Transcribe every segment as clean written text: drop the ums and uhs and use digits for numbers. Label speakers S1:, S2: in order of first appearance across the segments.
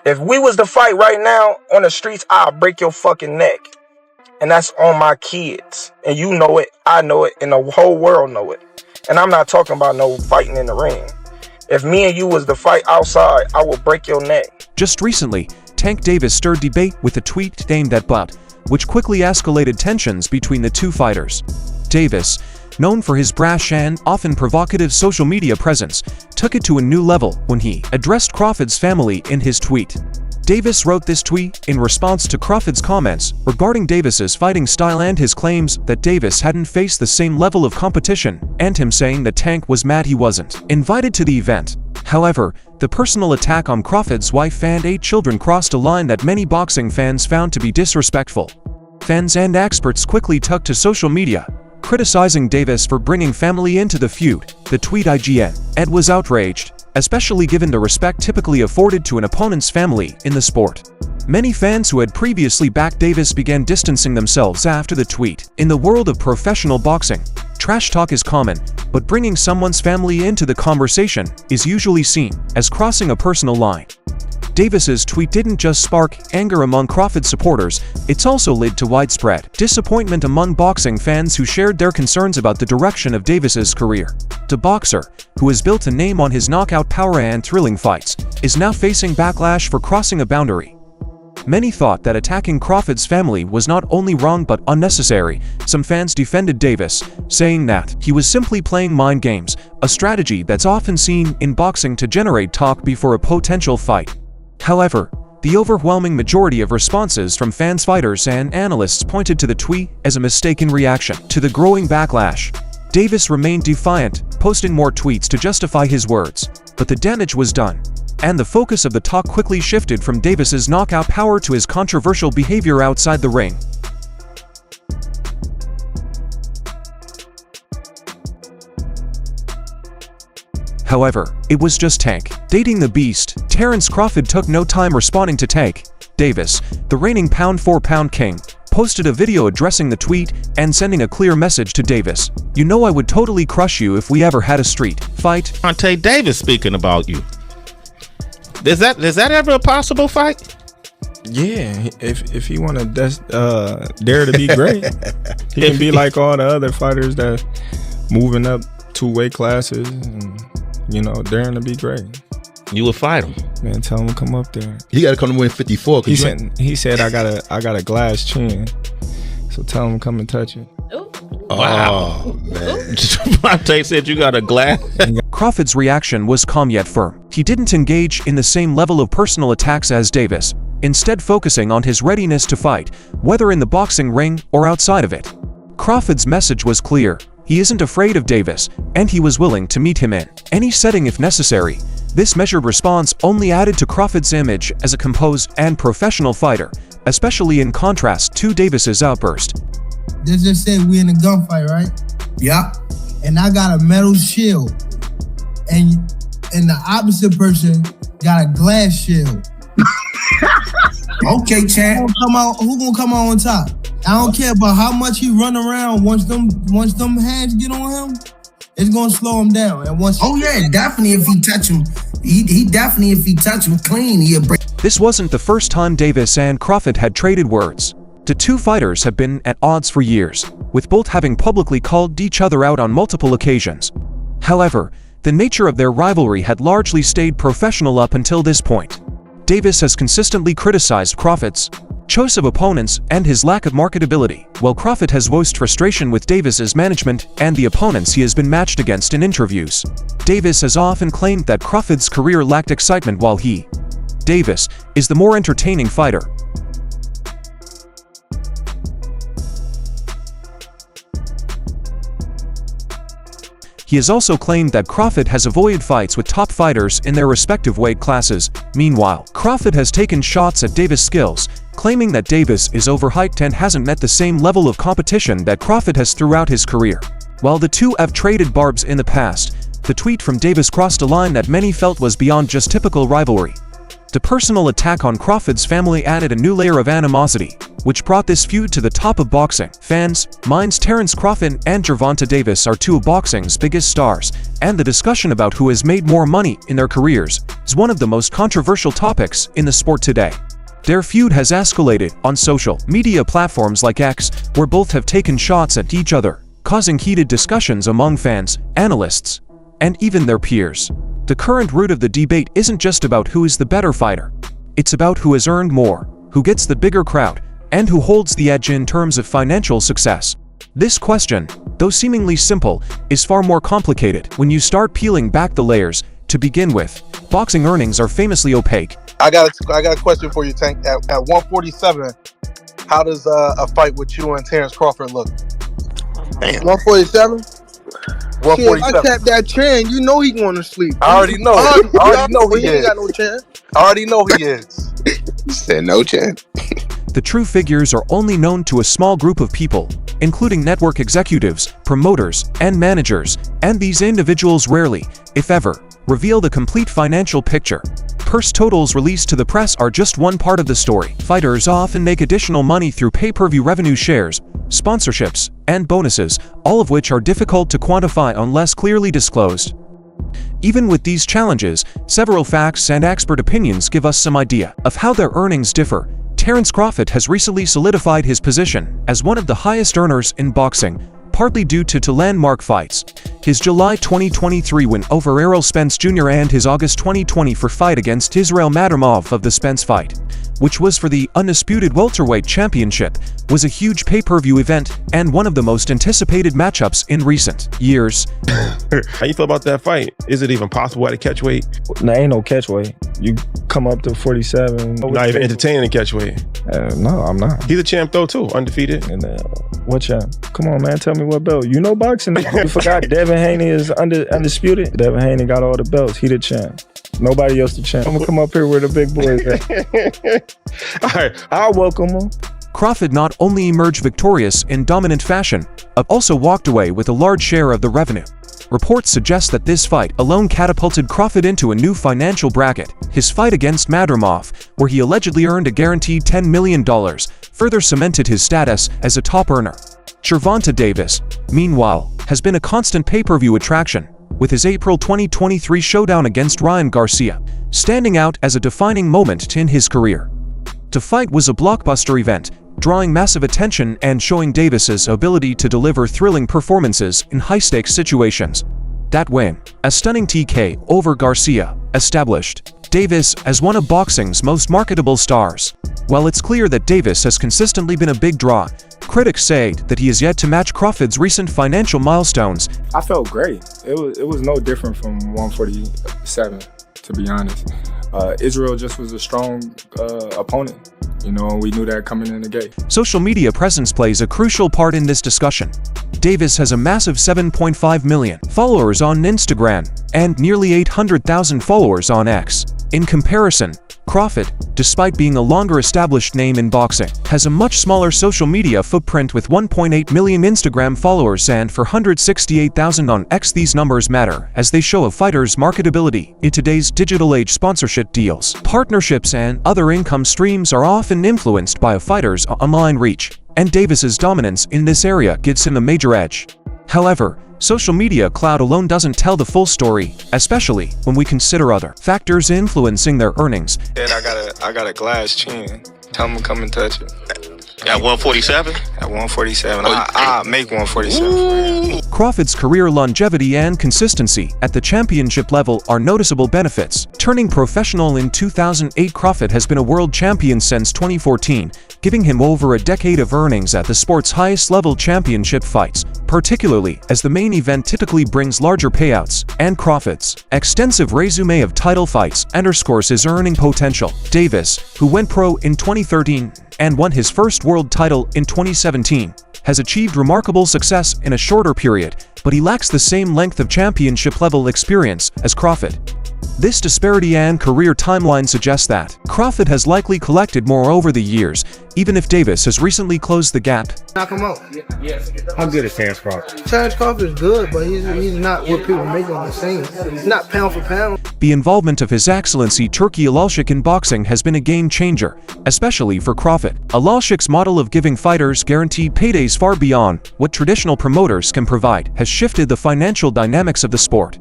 S1: If we was to fight right now on the streets, I'll break your fucking neck. And that's on my kids. And you know it, I know it, and the whole world know it. And I'm not talking about no fighting in the ring. If me and you was to fight outside, I will break your neck.
S2: Just recently, Tank Davis stirred debate with a tweet aimed at Butt, which quickly escalated tensions between the two fighters. Davis, known for his brash and often provocative social media presence, took it to a new level when he addressed Crawford's family in his tweet. Davis wrote this tweet in response to Crawford's comments regarding Davis's fighting style and his claims that Davis hadn't faced the same level of competition, and him saying that Tank was mad he wasn't invited to the event. However, the personal attack on Crawford's wife and 8 children crossed a line that many boxing fans found to be disrespectful. Fans and experts quickly took to social media, criticizing Davis for bringing family into the feud. The tweet IGN, Ed was outraged, especially given the respect typically afforded to an opponent's family in the sport. Many fans who had previously backed Davis began distancing themselves after the tweet. In the world of professional boxing, trash talk is common, but bringing someone's family into the conversation is usually seen as crossing a personal line. Davis's tweet didn't just spark anger among Crawford supporters, it's also led to widespread disappointment among boxing fans who shared their concerns about the direction of Davis's career. The boxer, who has built a name on his knockout power and thrilling fights, is now facing backlash for crossing a boundary. Many thought that attacking Crawford's family was not only wrong but unnecessary. Some fans defended Davis, saying that he was simply playing mind games, a strategy that's often seen in boxing to generate talk before a potential fight. However, the overwhelming majority of responses from fans, fighters, and analysts pointed to the tweet as a mistaken reaction to the growing backlash. Davis remained defiant, posting more tweets to justify his words, but the damage was done, and the focus of the talk quickly shifted from Davis's knockout power to his controversial behavior outside the ring. However, it was just Tank. Dating the Beast, Terence Crawford took no time responding to Tank. Davis, the reigning pound-for-pound king, posted a video addressing the tweet and sending a clear message to Davis. "You know I would totally crush you if we ever had a street fight."
S3: Gervonta Davis speaking about you. Is that ever a possible fight?
S4: Yeah, if he want to dare to be great, he can be like all the other fighters that moving up 2 weight classes and, daring to be great.
S3: You would fight him,
S4: man. Tell him to come up there.
S5: He got to come to win 54.
S4: He said I got a glass chin, so tell him to come and touch it.
S3: Wow, man. Gervonta said you got a glass.
S2: Crawford's reaction was calm yet firm. He didn't engage in the same level of personal attacks as Davis, instead focusing on his readiness to fight, whether in the boxing ring or outside of it. Crawford's message was clear. He isn't afraid of Davis, and he was willing to meet him in any setting if necessary. This measured response only added to Crawford's image as a composed and professional fighter, especially in contrast to Davis's outburst.
S6: They just said we in a gunfight, right?
S7: Yeah.
S6: And I got a metal shield, and the opposite person got a glass shield.
S7: Okay, champ.
S6: Who gonna come out on top? I don't care about how much he run around. Once them hands get on him, it's gonna slow him down. And
S7: Definitely if he touch him, he definitely if he touch him clean, he'll break.
S2: This wasn't the first time Davis and Crawford had traded words. The two fighters have been at odds for years, with both having publicly called each other out on multiple occasions. However, the nature of their rivalry had largely stayed professional up until this point. Davis has consistently criticized Crawford's choice of opponents and his lack of marketability, while Crawford has voiced frustration with Davis's management and the opponents he has been matched against in interviews. Davis has often claimed that Crawford's career lacked excitement while he, Davis, is the more entertaining fighter. He has also claimed that Crawford has avoided fights with top fighters in their respective weight classes. Meanwhile, Crawford has taken shots at Davis' skills, claiming that Davis is overhyped and hasn't met the same level of competition that Crawford has throughout his career. While the two have traded barbs in the past, the tweet from Davis crossed a line that many felt was beyond just typical rivalry. The personal attack on Crawford's family added a new layer of animosity, which brought this feud to the top of boxing fans' minds. Terence Crawford and Gervonta Davis are two of boxing's biggest stars, and the discussion about who has made more money in their careers is one of the most controversial topics in the sport today. Their feud has escalated on social media platforms like X, where both have taken shots at each other, causing heated discussions among fans, analysts, and even their peers. The current root of the debate isn't just about who is the better fighter. It's about who has earned more, who gets the bigger crowd, and who holds the edge in terms of financial success. This question, though seemingly simple, is far more complicated when you start peeling back the layers. To begin with, boxing earnings are famously opaque.
S5: I got a question for you, Tank. At 147, how does a fight with you and Terence Crawford look?
S8: 147? Shit, I tapped that chin. You know he going to sleep.
S5: I already know. I already know he
S8: ain't
S5: is.
S8: got no chance.
S5: I already know he is.
S8: You said no chance.
S2: The true figures are only known to a small group of people, including network executives, promoters, and managers, and these individuals rarely, if ever, reveal the complete financial picture. Purse totals released to the press are just one part of the story. Fighters often make additional money through pay-per-view revenue shares, sponsorships, and bonuses, all of which are difficult to quantify unless clearly disclosed. Even with these challenges, several facts and expert opinions give us some idea of how their earnings differ. Terence Crawford has recently solidified his position as one of the highest earners in boxing, partly due to landmark fights. His July 2023 win over Errol Spence Jr. and his August 2024 fight against Israel Madrimov of the Spence fight, which was for the undisputed welterweight championship, was a huge pay-per-view event and one of the most anticipated matchups in recent years.
S9: How you feel about that fight? Is it even possible at a catch weight?
S4: Nah, ain't no catch weight. You come up to 47.
S9: You're not even entertaining a catch weight.
S4: No, I'm not.
S9: He's a champ though too, undefeated.
S4: And what champ? Come on, man, tell me what belt. You know boxing. You forgot Devin Haney is undisputed. Devin Haney got all the belts. He the champ. Nobody else the champ. I'm gonna come up here where the big boys at.
S9: All right,
S4: I'll welcome him.
S2: Crawford not only emerged victorious in dominant fashion, but also walked away with a large share of the revenue. Reports suggest that this fight alone catapulted Crawford into a new financial bracket. His fight against Madrimov, where he allegedly earned a guaranteed $10 million, further cemented his status as a top earner. Gervonta Davis, meanwhile, has been a constant pay-per-view attraction, with his April 2023 showdown against Ryan Garcia standing out as a defining moment in his career. The fight was a blockbuster event, drawing massive attention and showing Davis's ability to deliver thrilling performances in high-stakes situations. That win, a stunning TK over Garcia, established Davis as one of boxing's most marketable stars. While it's clear that Davis has consistently been a big draw, critics say that he has yet to match Crawford's recent financial milestones.
S4: I felt great. It was no different from 147, to be honest. Israel just was a strong opponent. You know, we knew that coming in the gate.
S2: Social media presence plays a crucial part in this discussion. Davis has a massive 7.5 million followers on Instagram and nearly 800,000 followers on X. In comparison, Crawford, despite being a longer established name in boxing, has a much smaller social media footprint with 1.8 million Instagram followers and 468,000 on X. These numbers matter as they show a fighter's marketability in today's digital age. Sponsorship deals, partnerships, and other income streams are often influenced by a fighter's online reach, and Davis's dominance in this area gives him a major edge. However, social media clout alone doesn't tell the full story, especially when we consider other factors influencing their earnings.
S10: I got a glass chin. Tell him to come and touch it.
S3: At 147?
S10: At 147. I'll make 147 for him.
S2: Crawford's career longevity and consistency at the championship level are noticeable benefits. Turning professional in 2008, Crawford has been a world champion since 2014, giving him over a decade of earnings at the sport's highest level championship fights, particularly as the main event typically brings larger payouts, and Crawford's extensive resume of title fights underscores his earning potential. Davis, who went pro in 2013 and won his first world title in 2017, has achieved remarkable success in a shorter period, but he lacks the same length of championship-level experience as Crawford. This disparity and career timeline suggests that Crawford has likely collected more over the years, even if Davis has recently closed the gap.
S8: Knock him out.
S9: How good is Terence Crawford?
S8: Terence Crawford is good, but he's not what people make him the same. He's not pound for pound.
S2: The involvement of His Excellency Turki Alalshik in boxing has been a game changer, especially for Crawford. Alalshik's model of giving fighters guaranteed paydays far beyond what traditional promoters can provide has shifted the financial dynamics of the sport.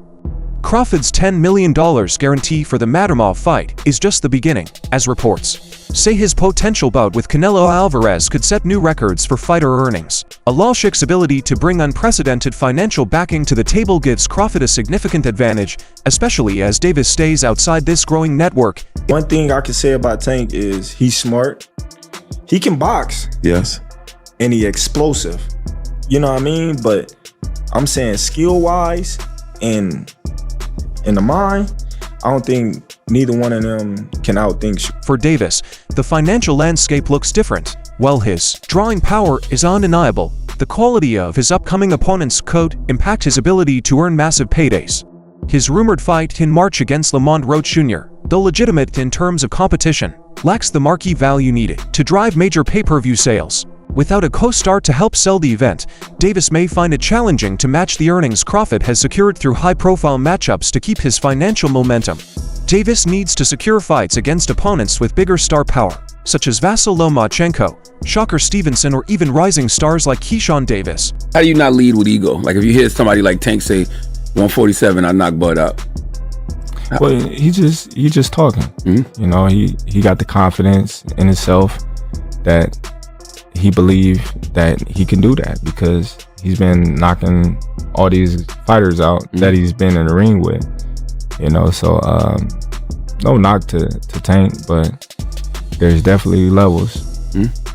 S2: Crawford's $10 million guarantee for the Madrimov fight is just the beginning, as reports say his potential bout with Canelo Alvarez could set new records for fighter earnings. Alalshik's ability to bring unprecedented financial backing to the table gives Crawford a significant advantage, especially as Davis stays outside this growing network.
S4: One thing I can say about Tank is he's smart. He can box.
S9: Yes.
S4: And he's explosive. You know what I mean? But I'm saying skill-wise and in the mind, I don't think neither one of them can outthink.
S2: For Davis, the financial landscape looks different. While his drawing power is undeniable, the quality of his upcoming opponents could impact his ability to earn massive paydays. His rumored fight in March against Lamont Roach Jr., though legitimate in terms of competition, lacks the marquee value needed to drive major pay-per-view sales. Without a co-star to help sell the event, Davis may find it challenging to match the earnings Crawford has secured through high-profile matchups to keep his financial momentum. Davis needs to secure fights against opponents with bigger star power, such as Vasyl Lomachenko, Shocker Stevenson, or even rising stars like Keyshawn Davis.
S11: How do you not lead with ego? Like if you hear somebody like Tank say, 147, I knock Bud out.
S4: Well, he just talking.
S11: Mm-hmm.
S4: You know, he got the confidence in himself that he believed that he can do that because he's been knocking all these fighters out that he's been in the ring with. You know, so no knock to Tank, but there's definitely levels.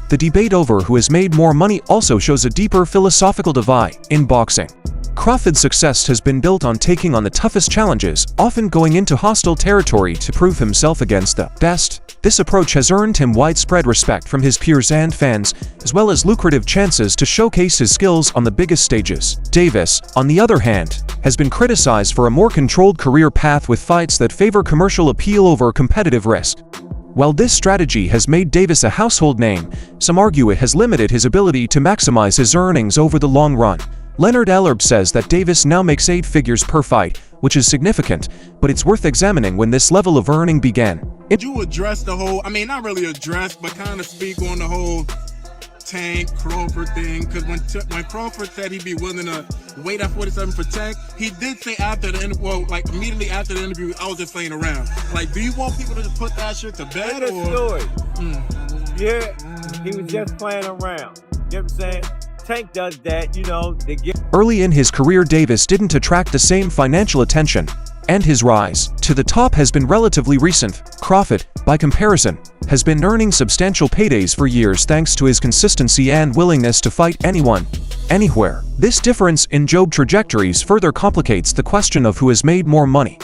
S2: The debate over who has made more money also shows a deeper philosophical divide in boxing. Crawford's success has been built on taking on the toughest challenges, often going into hostile territory to prove himself against the best. This approach has earned him widespread respect from his peers and fans, as well as lucrative chances to showcase his skills on the biggest stages. Davis, on the other hand, has been criticized for a more controlled career path with fights that favor commercial appeal over competitive risk. While this strategy has made Davis a household name, some argue it has limited his ability to maximize his earnings over the long run. Leonard Ellerb says that Davis now makes 8 figures per fight, which is significant, but it's worth examining when this level of earning began.
S12: You address the whole, not really address, but kind of speak on the whole Tank Crawford thing, because when Crawford said he'd be willing to wait at 47 for Tank, he did say after the interview, immediately after the interview, I was just playing around. Like, do you want people to just put that shit to bed?
S13: Yeah, he was just playing around. You know what I'm saying? Tank does that,
S2: Early in his career, Davis didn't attract the same financial attention, and his rise to the top has been relatively recent. Crawford, by comparison, has been earning substantial paydays for years thanks to his consistency and willingness to fight anyone, anywhere. This difference in job trajectories further complicates the question of who has made more money.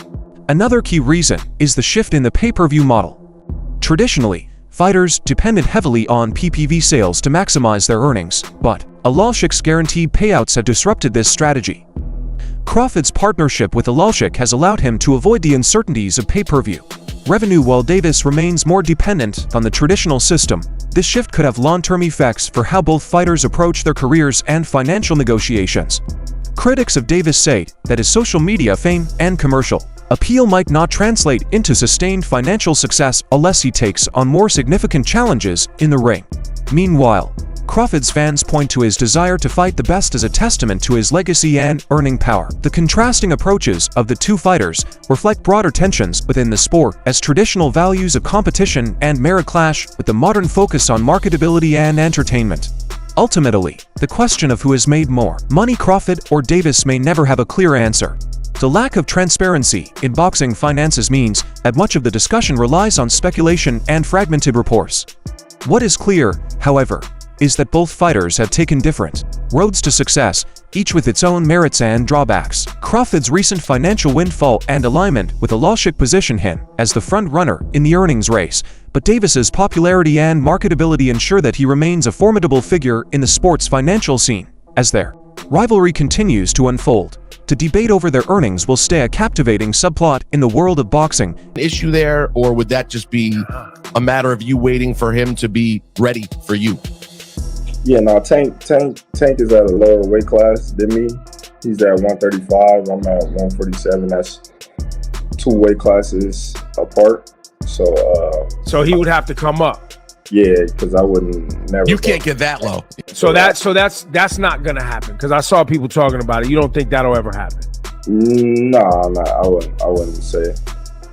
S2: Another key reason is the shift in the pay-per-view model. Traditionally, fighters depended heavily on PPV sales to maximize their earnings, but Alalshik's guaranteed payouts have disrupted this strategy. Crawford's partnership with Alalshik has allowed him to avoid the uncertainties of pay-per-view revenue while Davis remains more dependent on the traditional system. This shift could have long-term effects for how both fighters approach their careers and financial negotiations. Critics of Davis say that his social media fame and commercial appeal might not translate into sustained financial success unless he takes on more significant challenges in the ring. Meanwhile, Crawford's fans point to his desire to fight the best as a testament to his legacy and earning power. The contrasting approaches of the two fighters reflect broader tensions within the sport as traditional values of competition and merit clash with the modern focus on marketability and entertainment. Ultimately, the question of who has made more money, Crawford or Davis, may never have a clear answer. The lack of transparency in boxing finances means that much of the discussion relies on speculation and fragmented reports. What is clear, however, is that both fighters have taken different roads to success, each with its own merits and drawbacks. Crawford's recent financial windfall and alignment with Alalshik position him as the front-runner in the earnings race, but Davis's popularity and marketability ensure that he remains a formidable figure in the sport's financial scene. As their Rivalry continues to unfold. To debate over their earnings will stay a captivating subplot in the world of boxing.
S14: Issue there, or would that just be a matter of you waiting for him to be ready for you?
S4: Yeah, no, Tank is at a lower weight class than me. He's at 135. I'm at 147. That's 2 weight classes apart. So
S15: he would have to come up.
S4: Yeah, because I wouldn't never.
S14: You can't get that low.
S15: So that's not gonna happen. Because I saw people talking about it. You don't think that'll ever happen?
S4: No, I wouldn't say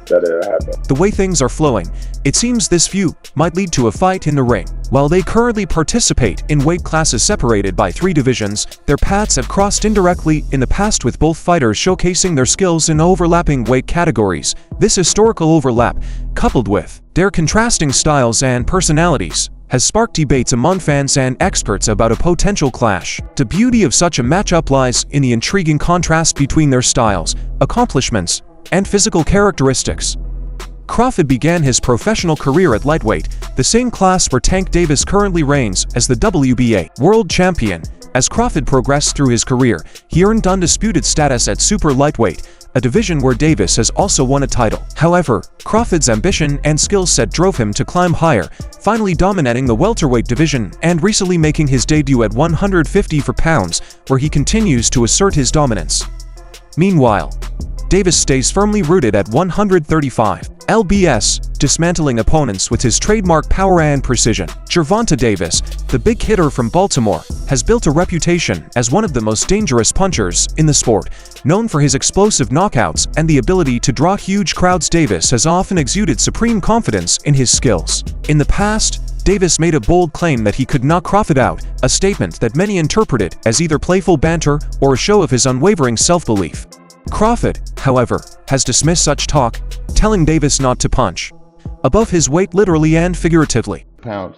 S4: that it happened.
S2: The way things are flowing, it seems this feud might lead to a fight in the ring. While they currently participate in weight classes separated by 3 divisions, their paths have crossed indirectly in the past, with both fighters showcasing their skills in overlapping weight categories. This historical overlap, coupled with their contrasting styles and personalities, has sparked debates among fans and experts about a potential clash. The beauty of such a matchup lies in the intriguing contrast between their styles, accomplishments, and physical characteristics. Crawford began his professional career at lightweight, the same class where Tank Davis currently reigns as the WBA world champion. As Crawford progressed through his career, he earned undisputed status at super lightweight, a division where Davis has also won a title. However, Crawford's ambition and skill set drove him to climb higher, finally dominating the welterweight division and recently making his debut at 154 pounds, where he continues to assert his dominance. Meanwhile, Davis stays firmly rooted at 135 lbs, dismantling opponents with his trademark power and precision. Gervonta Davis, the big hitter from Baltimore, has built a reputation as one of the most dangerous punchers in the sport. Known for his explosive knockouts and the ability to draw huge crowds, Davis has often exuded supreme confidence in his skills. In the past, Davis made a bold claim that he could knock Crawford out, a statement that many interpreted as either playful banter or a show of his unwavering self-belief. Crawford, however, has dismissed such talk, telling Davis not to punch above his weight literally and figuratively.
S16: Pounds.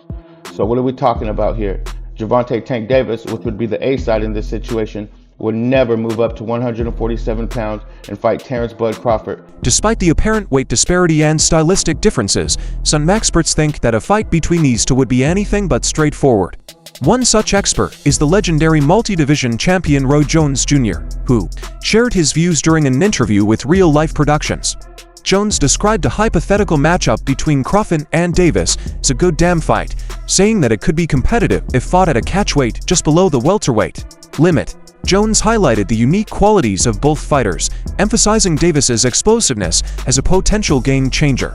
S16: So what are we talking about here? Gervonta Tank Davis, which would be the A side in this situation, would never move up to 147 pounds and fight Terence Crawford.
S2: Despite the apparent weight disparity and stylistic differences, some experts think that a fight between these two would be anything but straightforward. One such expert is the legendary multi-division champion Roy Jones Jr., who shared his views during an interview with Real Life Productions. Jones described a hypothetical matchup between Crawford and Davis as a good damn fight, saying that it could be competitive if fought at a catchweight just below the welterweight limit. Jones highlighted the unique qualities of both fighters, emphasizing Davis's explosiveness as a potential game changer.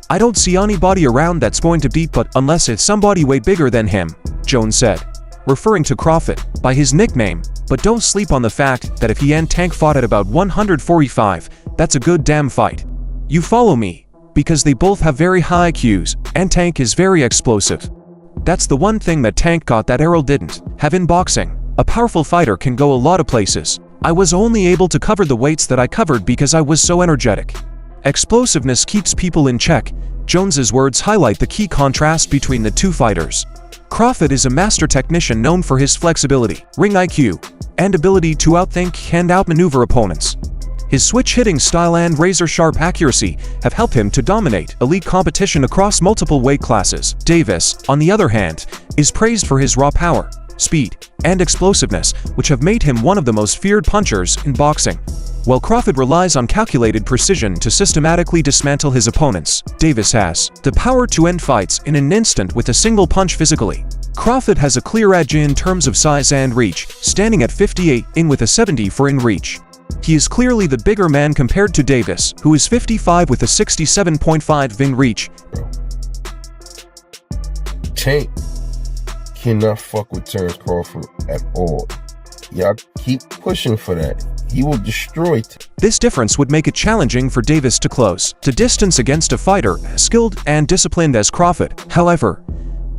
S2: "I don't see anybody around that's going to beat but unless it's somebody way bigger than him," Jones said, referring to Crawford by his nickname. "But don't sleep on the fact that if he and Tank fought at about 145, that's a good damn fight. You follow me? Because they both have very high IQs, and Tank is very explosive. That's the one thing that Tank got that Errol didn't have in boxing. A powerful fighter can go a lot of places. I was only able to cover the weights that I covered because I was so energetic. Explosiveness keeps people in check." Jones's words highlight the key contrast between the two fighters. Crawford is a master technician known for his flexibility, ring IQ, and ability to outthink and outmaneuver opponents. His switch-hitting style and razor-sharp accuracy have helped him to dominate elite competition across multiple weight classes. Davis, on the other hand, is praised for his raw power, speed, and explosiveness, which have made him one of the most feared punchers in boxing. While Crawford relies on calculated precision to systematically dismantle his opponents, Davis has the power to end fights in an instant with a single punch physically. Crawford has a clear edge in terms of size and reach, standing at 58 in with a 74 in reach. He is clearly the bigger man compared to Davis, who is 55 with a 67.5 in reach.
S17: Tank cannot fuck with Terence Crawford at all. Y'all keep pushing for that. He will destroy.
S2: This difference would make it challenging for Davis to close the distance against a fighter as skilled and disciplined as Crawford. However,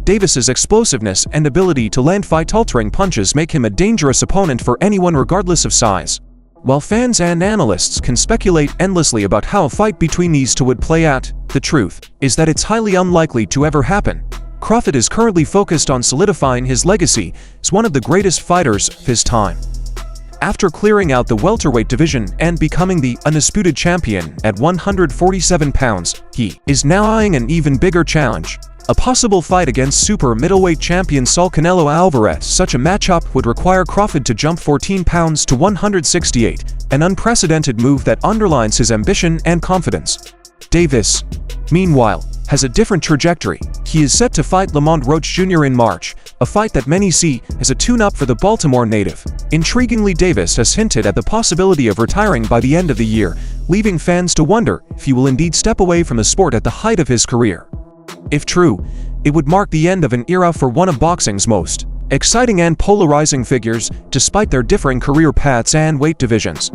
S2: Davis's explosiveness and ability to land fight-altering punches make him a dangerous opponent for anyone regardless of size. While fans and analysts can speculate endlessly about how a fight between these two would play out, the truth is that it's highly unlikely to ever happen. Crawford is currently focused on solidifying his legacy as one of the greatest fighters of his time. After clearing out the welterweight division and becoming the undisputed champion at 147 pounds, he is now eyeing an even bigger challenge. A possible fight against super middleweight champion Saul Canelo Alvarez. Such a matchup would require Crawford to jump 14 pounds to 168, an unprecedented move that underlines his ambition and confidence. Davis, meanwhile, has a different trajectory. He is set to fight Lamont Roach Jr. in March, a fight that many see as a tune-up for the Baltimore native. Intriguingly, Davis has hinted at the possibility of retiring by the end of the year, leaving fans to wonder if he will indeed step away from the sport at the height of his career. If true, it would mark the end of an era for one of boxing's most exciting and polarizing figures, despite their differing career paths and weight divisions.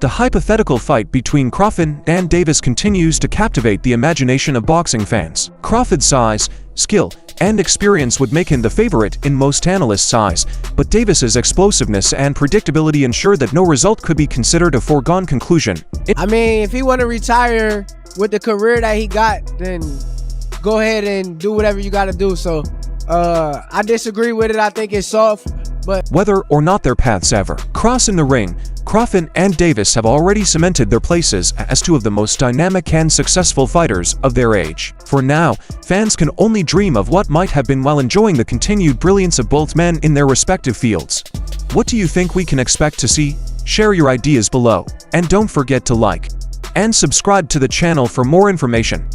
S2: The hypothetical fight between Crawford and Davis continues to captivate the imagination of boxing fans. Crawford's size, skill, and experience would make him the favorite in most analysts' eyes, but Davis's explosiveness and predictability ensure that no result could be considered a foregone conclusion.
S18: I mean, if he want to retire with the career that he got, then go ahead and do whatever you got to do. So I disagree with it. I think it's soft, but
S2: whether or not their paths ever cross in the ring, Crawford and Davis have already cemented their places as two of the most dynamic and successful fighters of their age. For now, fans can only dream of what might have been while enjoying the continued brilliance of both men in their respective fields. What do you think we can expect to see? Share your ideas below, and don't forget to like and subscribe to the channel for more information.